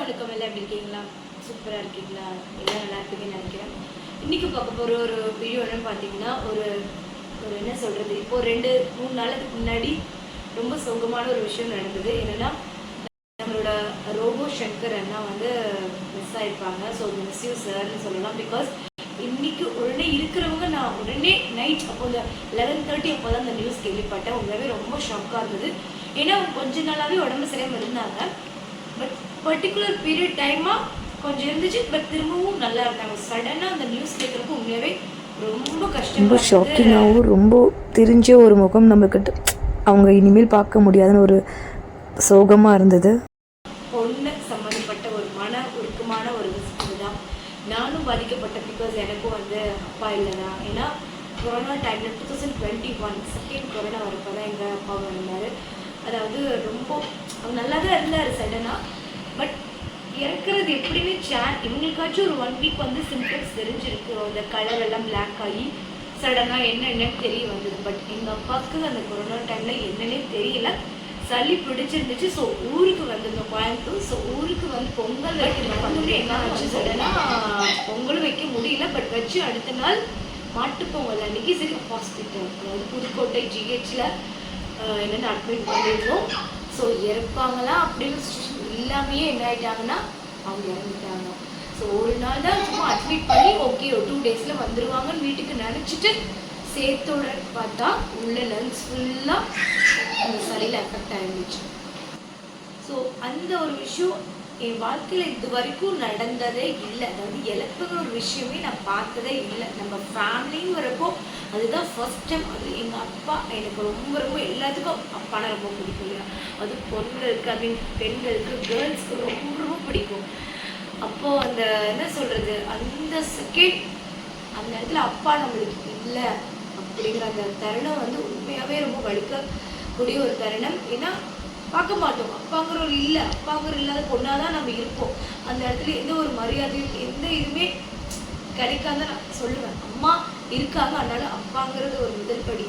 வணக்கம், எல்லாம் எப்படி இருக்கீங்களா? சூப்பராக இருக்கீங்களா? எல்லாம் நல்லா இருப்பீங்கன்னு நினைக்கிறேன். இன்றைக்கி பார்க்க போகிற ஒரு வீடியோ என்னன்னு பார்த்தீங்கன்னா, ஒரு ஒரு என்ன சொல்கிறது, இப்போ 2-3 நாளுக்கு முன்னாடி ரொம்ப சோகமான ஒரு விஷயம் நடந்தது. என்னென்னா, நம்மளோட ரோபோ சங்கர் அண்ணா வந்து மிஸ் ஆகிருப்பாங்க. ஸோ மிஸ் யூ சார்னு சொல்லலாம். பிகாஸ் இன்றைக்கி உடனே இருக்கிறவங்க, நான் உடனே நைட் அப்போ இந்த 11:30 அப்போ தான் அந்த நியூஸ் கேள்விப்பட்டேன். உண்மையாகவே ரொம்ப ஷாக்காக இருந்தது. ஏன்னா கொஞ்ச நாளாகவே உடம்பு சரியாக இருந்தாங்க. பட் பர்டிகுலர் பீரியட் டைமாக கொஞ்சம் இருந்துச்சு. பட் திரும்பவும் நல்லா இருந்தாங்க. சடனாக அந்த நியூஸ் கேட்குறப்போ உண்மையாகவே ரொம்ப கஷ்டம், ரொம்ப ஷாக்கிங்காகவும் ரொம்ப தெரிஞ்ச ஒரு முகம் நம்மக்கிட்ட அவங்க இனிமேல் பார்க்க முடியாதுன்னு ஒரு சோகமாக இருந்தது. பொண்ணு சம்மந்தப்பட்ட ஒரு மன உருக்கமான ஒரு விஷயம் தான். நானும் பாதிக்கப்பட்ட. பிகாஸ் எனக்கும் வந்து அப்பா இல்லை தான். ஏன்னா கொரோனா டைமில் 2021 செகண்ட் கொரோனா வரப்போ தான் எங்கள் அப்பா இருந்தார். அதாவது ரொம்ப அவர் நல்லா தான் இருந்தார் சடனாக. பட் இறக்குறது எப்படின்னு இவங்களுக்காச்சும் ஒரு 1 வீக் வந்து சிம்டம்ஸ் தெரிஞ்சிருக்கு. அந்த கலர் எல்லாம் பிளாக் ஆகி சடனாக என்னென்னு தெரிய வந்தது. பட் எங்கள் அப்பாவுக்கு அந்த கொரோனா டைமில் என்னன்னே தெரியல. சளி பிடிச்சிருந்துச்சு. ஸோ ஊருக்கு வந்திருந்தோம், கோயம்புத்தூர். ஸோ ஊருக்கு வந்து பொங்கல் வைக்கணும் வந்து என்ன ஆச்சு, சடனாக பொங்கலும் வைக்க முடியல. பட் வச்சு அடுத்த நாள் மாட்டுப்பொங்கல் அன்றைக்கி சரி ஹாஸ்பிட்டல், அதாவது புதுக்கோட்டை ஜிஹெச்சில் என்னென்னு அட்மிட் பண்ணியிருந்தோம். ஸோ இறப்பாங்களா அப்படின்னு எல்லாமே என்ன ஆகிட்டாங்கன்னா அவங்க இறந்துட்டாங்க. ஸோ ஒரு நாள் தான் சும்மா அட்மிட் பண்ணி ஓகே ஒரு 2 டேஸில் வந்துடுவாங்கன்னு வீட்டுக்கு நினச்சிட்டு சேர்த்தோட பார்த்தா உள்ள லங்ஸ் ஃபுல்லாக அந்த சளியில் எஃபெக்ட் ஆகிருந்துச்சு. ஸோ அந்த ஒரு விஷயம் என் வாழ்க்கையில் இது வரைக்கும் நடந்ததே இல்லை. அதாவது இழப்புங்கிற ஒரு விஷயமே நான் பார்த்ததே இல்லை. நம்ம ஃபேமிலின்னு வரப்போ அதுதான் ஃபர்ஸ்ட் டைம். அது எங்கள் அப்பா எனக்கு ரொம்ப ரொம்ப எல்லாத்துக்கும் அப்பானா ரொம்ப பிடிக்கும் இல்லையா. அது பொண்ணுங்களுக்கு, ஐ மீன் பெண்களுக்கு, கேர்ள்ஸ்க்கு ரொம்ப ரொம்ப பிடிக்கும். அப்போது அந்த என்ன சொல்கிறது, அந்த செகண்ட் அந்த இடத்துல அப்பா நம்மளுக்கு இல்லை அப்படிங்கிற அந்த தருணம் வந்து உண்மையாகவே ரொம்ப வலிக்கக்கூடிய ஒரு தருணம். ஏன்னா பார்க்க மாட்டோம், அப்பாங்கிற ஒரு இல்லை, அப்பாங்கிற இல்லாத பொண்ணாக தான் நம்ம இருப்போம். அந்த இடத்துல எந்த ஒரு மரியாதையும் எந்த இதுவுமே கிடைக்காத நான் சொல்லுவேன். அம்மா இருக்காங்க, அதனால அப்பாங்கிறது ஒரு முதல் படி.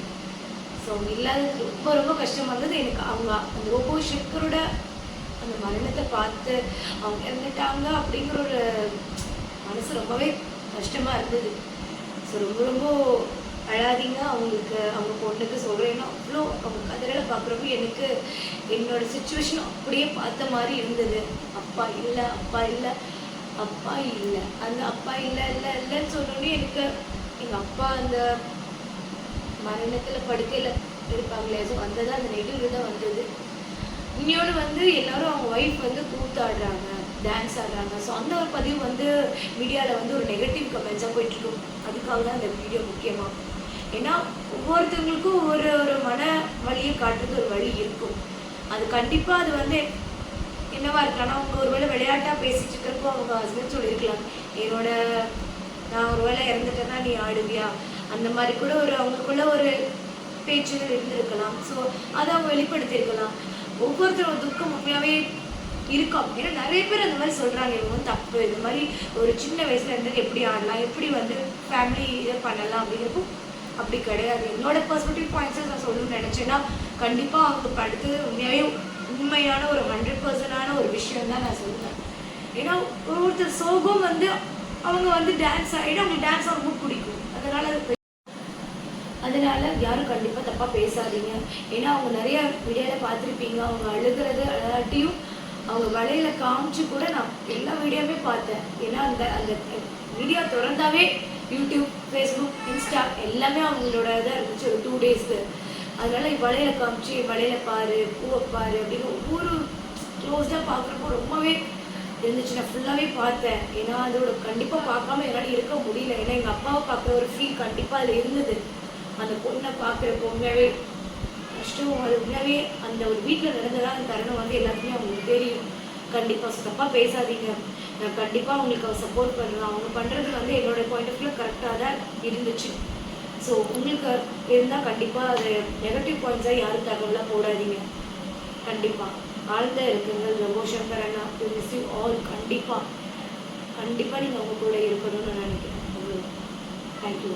ஸோ அவங்க இல்லாதது ரொம்ப ரொம்ப கஷ்டமாக இருந்தது எனக்கு. அவங்க அந்த ரோபோ சங்கரோட அந்த மரணத்தை பார்த்து அவங்க இறந்துட்டாங்க அப்படிங்கிற ஒரு மனசு ரொம்பவே கஷ்டமாக இருந்தது. ஸோ ரொம்ப ரொம்ப அழாதீங்க. அவங்களுக்கு அவங்க பொண்ணுக்கு சொல்கிறேன்னா அவ்வளோ அவங்க கதிரையில் பார்க்குறப்ப எனக்கு என்னோட சுச்சுவேஷன் அப்படியே பார்த்த மாதிரி இருந்தது. அப்பா இல்லை, அப்பா இல்லை, அப்பா இல்லை. அந்த அப்பா இல்லை இல்லை இல்லைன்னு சொன்னோடனே எனக்கு எங்கள் அப்பா அந்த மரணத்தில் படுக்கையில் இருப்பாங்களே, ஸோ அந்த தான் அந்த நெகிழ்வு தான் வந்தது. இன்னொன்று வந்து எல்லோரும் அவங்க ஒய்ஃப் வந்து கூத்தாடுறாங்க, டான்ஸ் ஆடுறாங்க. ஸோ அந்த ஒரு பதிவு வந்து மீடியாவில் வந்து ஒரு நெகட்டிவ் கமெண்ட்ஸாக போயிட்டுருக்கும். அதுக்காக தான் அந்த வீடியோ முக்கியமாக. ஏன்னா ஒவ்வொருத்தவங்களுக்கும் ஒவ்வொரு ஒரு மன வழியை காட்டுறது ஒரு வழி இருக்கும். அது கண்டிப்பாக அது வந்து என்னவா இருக்கலாம், அவங்க ஒரு வேளை விளையாட்டாக பேசிட்டு இருக்கிறப்போ அவங்க ஹஸ்பண்ட் சொல்லியிருக்கலாம், நான் ஒரு வேளை இறந்துட்டேன்னா நீ ஆடுவியா, அந்த மாதிரி கூட ஒரு அவங்களுக்குள்ள ஒரு பேச்சுகள் இருந்திருக்கலாம். ஸோ அதை அவங்க வெளிப்படுத்தியிருக்கலாம். ஒவ்வொருத்தரோட துக்கம் உண்மையாகவே இருக்கும். ஏன்னா நிறைய பேர் அந்த மாதிரி சொல்கிறாங்க, இவங்க வந்து தப்பு, இந்த மாதிரி ஒரு சின்ன வயசுல இருந்து எப்படி ஆடலாம், எப்படி வந்து ஃபேமிலி இதை பண்ணலாம் அப்படிங்கிறப்போ அப்படி கிடையாது. என்னோட பர்ஸ்பெக்டிவ் பாயிண்ட்ஸை நான் சொல்லணும்னு நினச்சேன்னா கண்டிப்பாக அவங்க அடுத்தது உண்மையான ஒரு 100% ஒரு விஷயம் தான் நான் சொல்லுவேன். ஏன்னா ஒருத்தர் சோகம் வந்து அவங்க வந்து டான்ஸ் ஆகிடும், அவங்களுக்கு டான்ஸ் ரொம்ப பிடிக்கும். அதனால யாரும் கண்டிப்பாக தப்பாக பேசாதீங்க. ஏன்னா அவங்க நிறைய வீடியோவில் பார்த்துருப்பீங்க, அவங்க அழுகிறது அழகாட்டியும் அவங்க வலையில் காமிச்சு கூட நான் எல்லா வீடியோவுமே பார்த்தேன். ஏன்னா அந்த அந்த வீடியோ திறந்தாவே யூடியூப், ஃபேஸ்புக், இன்ஸ்டா எல்லாமே அவங்களோட இதாக இருந்துச்சு ஒரு 2 டேஸ்க்கு. அதனால வலையில் காமிச்சு வலையில் பாரு, பூவை பாரு அப்படின்னு ஒவ்வொரு க்ளோஸ்டாக பார்க்குறப்போ ரொம்பவே இருந்துச்சு. நான் ஃபுல்லாகவே பார்த்தேன். ஏன்னா அதோட கண்டிப்பாக பார்க்காம என்னால் இருக்க முடியல. ஏன்னா எங்கள் அப்பாவை பார்க்குற ஒரு ஃபீல் கண்டிப்பாக அதில் இருந்தது. அந்த பொண்ணை பார்க்குறப்போ உண்மையாகவே கஷ்டம். அது உண்மையாகவே அந்த ஒரு வீட்டில் நடந்ததாக அந்த தருணம் வந்து எல்லாத்துக்குமே அவங்களுக்கு தெரியும். கண்டிப்பாக தப்பாக பேசாதீங்க. நான் கண்டிப்பாக அவங்களுக்கு சப்போர்ட் பண்ணுறேன். அவங்க பண்ணுறது வந்து என்னோட பாயிண்ட் ஆஃப் வியூ கரெக்டாக தான் இருந்துச்சு. ஸோ உங்களுக்கு இருந்தால் கண்டிப்பாக அது நெகட்டிவ் பாயிண்ட்ஸாக யாரும் தகவலாக போடாதீங்க. கண்டிப்பாக ஆழ்ந்த இருக்குங்க. ரோபோ சங்கர் அண்ணா டு மிஸ் யூ ஆல். கண்டிப்பாக நீங்கள் அவங்க கூட இருக்கணும்னு நான் நினைக்கிறேன். தேங்க்யூ.